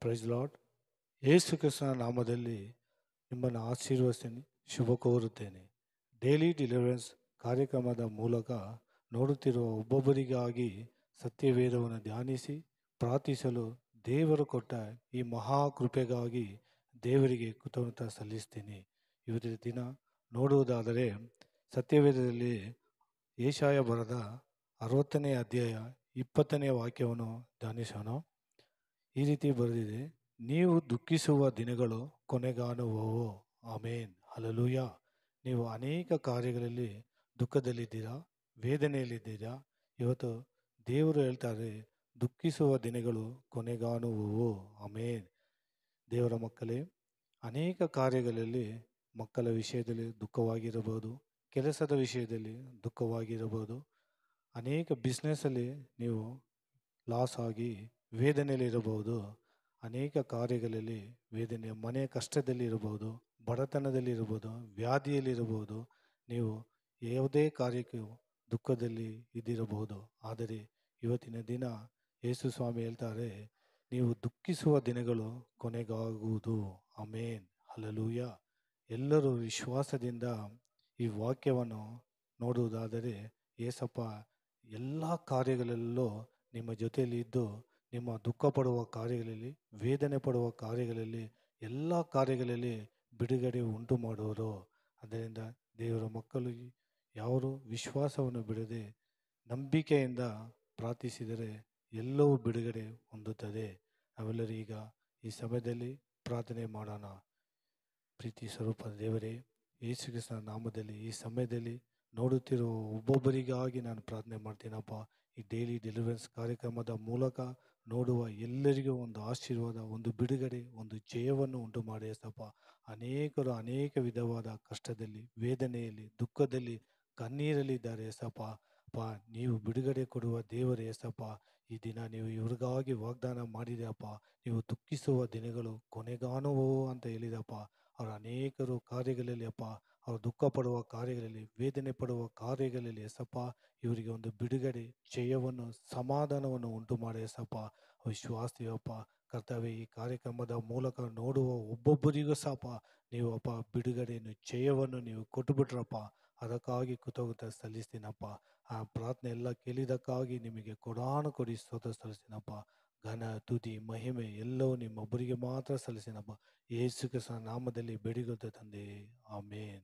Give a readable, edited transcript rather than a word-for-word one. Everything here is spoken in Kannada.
Price lord. ಯೇಸು ಕ್ರಿಸ್ತನ ನಾಮದಲ್ಲಿ ನಿಮ್ಮನ್ನು ಆಶೀರ್ವದಿಸಿ ಶುಭ ಕೋರುತ್ತೇನೆ. ಡೈಲಿ ಡೆಲಿವರೆನ್ಸ್ ಕಾರ್ಯಕ್ರಮದ ಮೂಲಕ ನೋಡುತ್ತಿರುವ ಒಬ್ಬೊಬ್ಬರಿಗಾಗಿ ಸತ್ಯವೇದವನ್ನು ಧ್ಯಾನಿಸಿ ಪ್ರಾರ್ಥಿಸಲು ದೇವರು ಕೊಟ್ಟ ಈ ಮಹಾಕೃಪೆಗಾಗಿ ದೇವರಿಗೆ ಕೃತಜ್ಞತೆ ಸಲ್ಲಿಸ್ತೀನಿ. ಇವತ್ತಿನ ದಿನ ನೋಡುವುದಾದರೆ ಸತ್ಯವೇದದಲ್ಲಿ ಯೆಶಾಯ ಬರೆದ 60ನೇ ಅಧ್ಯಾಯ 20ನೇ ವಾಕ್ಯವನ್ನು ಧ್ಯಾನಿಸೋಣ. ಈ ರೀತಿ ಬರೆದಿದೆ: ನೀವು ದುಃಖಿಸುವ ದಿನಗಳು ಕೊನೆಗಾಣುವವು. ಆಮೇನ್, ಹಲ್ಲೆಲೂಯಾ. ನೀವು ಅನೇಕ ಕಾರ್ಯಗಳಲ್ಲಿ ದುಃಖದಲ್ಲಿದ್ದೀರಾ, ವೇದನೆಯಲ್ಲಿದ್ದೀರಾ. ಇವತ್ತು ದೇವರು ಹೇಳ್ತಾರೆ, ದುಃಖಿಸುವ ದಿನಗಳು ಕೊನೆಗಾಣುವವು. ಆಮೇನ್. ದೇವರ ಮಕ್ಕಳೇ, ಅನೇಕ ಕಾರ್ಯಗಳಲ್ಲಿ ಮಕ್ಕಳ ವಿಷಯದಲ್ಲಿ ದುಃಖವಾಗಿರಬಹುದು, ಕೆಲಸದ ವಿಷಯದಲ್ಲಿ ದುಃಖವಾಗಿರಬಹುದು, ಅನೇಕ ಬಿಸ್ನೆಸ್ಸಲ್ಲಿ ನೀವು ಲಾಸ್ ಆಗಿ ವೇದನೆಯಲ್ಲಿರಬಹುದು, ಅನೇಕ ಕಾರ್ಯಗಳಲ್ಲಿ ವೇದನೆ, ಮನೆ ಕಷ್ಟದಲ್ಲಿರಬಹುದು, ಬಡತನದಲ್ಲಿರಬಹುದು, ವ್ಯಾಧಿಯಲ್ಲಿರಬಹುದು. ನೀವು ಯಾವುದೇ ಕಾರ್ಯಕ್ಕೂ ದುಃಖದಲ್ಲಿ ಇದ್ದಿರಬಹುದು. ಆದರೆ ಇವತ್ತಿನ ದಿನ ಯೇಸು ಸ್ವಾಮಿ ಹೇಳ್ತಾರೆ, ನೀವು ದುಃಖಿಸುವ ದಿನಗಳು ಕೊನೆಗಾಗುವುದು. ಆಮೇನ್, ಹಲ್ಲೆಲೂಯಾ. ಎಲ್ಲರೂ ವಿಶ್ವಾಸದಿಂದ ಈ ವಾಕ್ಯವನ್ನು ನೋಡುವುದಾದರೆ, ಯೇಸಪ್ಪ ಎಲ್ಲ ಕಾರ್ಯಗಳಲ್ಲೂ ನಿಮ್ಮ ಜೊತೆಯಲ್ಲಿ ಇದ್ದು ನಿಮ್ಮ ದುಃಖ ಪಡುವ ಕಾರ್ಯಗಳಲ್ಲಿ, ವೇದನೆ ಪಡುವ ಕಾರ್ಯಗಳಲ್ಲಿ, ಎಲ್ಲ ಕಾರ್ಯಗಳಲ್ಲಿ ಬಿಡುಗಡೆ ಉಂಟು ಮಾಡುವರು. ಅದರಿಂದ ದೇವರ ಮಕ್ಕಳು ಯಾರು ವಿಶ್ವಾಸವನ್ನು ಬಿಡದೆ ನಂಬಿಕೆಯಿಂದ ಪ್ರಾರ್ಥಿಸಿದರೆ ಎಲ್ಲವೂ ಬಿಡುಗಡೆ ಹೊಂದುತ್ತದೆ. ನಾವೆಲ್ಲರೂ ಈಗ ಈ ಸಮಯದಲ್ಲಿ ಪ್ರಾರ್ಥನೆ ಮಾಡೋಣ. ಪ್ರೀತಿ ಸ್ವರೂಪ ದೇವರೇ, ಯೇಸು ಕ್ರಿಸ್ತನ ನಾಮದಲ್ಲಿ ಈ ಸಮಯದಲ್ಲಿ ನೋಡುತ್ತಿರುವ ಒಬ್ಬೊಬ್ಬರಿಗಾಗಿ ನಾನು ಪ್ರಾರ್ಥನೆ ಮಾಡ್ತೀನಪ್ಪ. ಈ ಡೈಲಿ ಡೆಲಿವರೆನ್ಸ್ ಕಾರ್ಯಕ್ರಮದ ಮೂಲಕ ನೋಡುವ ಎಲ್ಲರಿಗೂ ಒಂದು ಆಶೀರ್ವಾದ, ಒಂದು ಬಿಡುಗಡೆ, ಒಂದು ಜಯವನ್ನು ಉಂಟು ಮಾಡಿ ಏಸಪ್ಪ. ಅನೇಕರು ಅನೇಕ ವಿಧವಾದ ಕಷ್ಟದಲ್ಲಿ, ವೇದನೆಯಲ್ಲಿ, ದುಃಖದಲ್ಲಿ, ಕಣ್ಣೀರಲ್ಲಿದ್ದಾರೆ ಏಸಪ್ಪ. ನೀವು ಬಿಡುಗಡೆ ಕೊಡುವ ದೇವರೇ ಏಸಪ್ಪ. ಈ ದಿನ ನೀವು ಇವ್ರಿಗಾಗಿ ವಾಗ್ದಾನ ಮಾಡಿದೆಯಪ್ಪ. ನೀವು ದುಃಖಿಸುವ ದಿನಗಳು ಕೊನೆಗಾಣುವವು ಅಂತ ಹೇಳಿದಪ್ಪ. ಅವರು ಅನೇಕರು ಕಾರ್ಯಗಳಲ್ಲಿ ಅಪ್ಪ, ಅವರು ದುಃಖ ಪಡುವ ಕಾರ್ಯಗಳಲ್ಲಿ, ವೇದನೆ ಪಡುವ ಕಾರ್ಯಗಳಲ್ಲಿ ಎಸಪ್ಪ, ಇವರಿಗೆ ಒಂದು ಬಿಡುಗಡೆ, ಜಯವನ್ನು, ಸಮಾಧಾನವನ್ನು ಉಂಟು ಮಾಡಿ ಎಸಪ್ಪ. ವಿಶ್ವಾಸಿಯಪ್ಪ ಕರ್ತವ್ಯ ಈ ಕಾರ್ಯಕ್ರಮದ ಮೂಲಕ ನೋಡುವ ಒಬ್ಬೊಬ್ಬರಿಗೂ ಸಪ ನೀವು ಅಪ್ಪ ಬಿಡುಗಡೆಯನ್ನು, ಜಯವನ್ನು ನೀವು ಕೊಟ್ಟುಬಿಟ್ರಪ್ಪ. ಅದಕ್ಕಾಗಿ ಕೃತಜ್ಞತೆ ಸಲ್ಲಿಸ್ತೀನಪ್ಪ. ಆ ಪ್ರಾರ್ಥನೆ ಎಲ್ಲ ಕೇಳಿದಕ್ಕಾಗಿ ನಿಮಗೆ ಕೊಡಿ ಸ್ತೋತ್ರ ಸಲ್ಲಿಸ್ತೀನಪ್ಪ. ಘನ, ತುದಿ, ಮಹಿಮೆ ಎಲ್ಲವೂ ನಿಮ್ಮೊಬ್ಬರಿಗೆ ಮಾತ್ರ ಸಲ್ಲಿಸಿನಪ್ಪ. ಯೇಸು ಕ್ರಿಸ್ತನ ನಾಮದಲ್ಲಿ ಬೇಡಿಕೊಳ್ಳುತ್ತೆ ತಂದೆ. ಆಮೇನ್.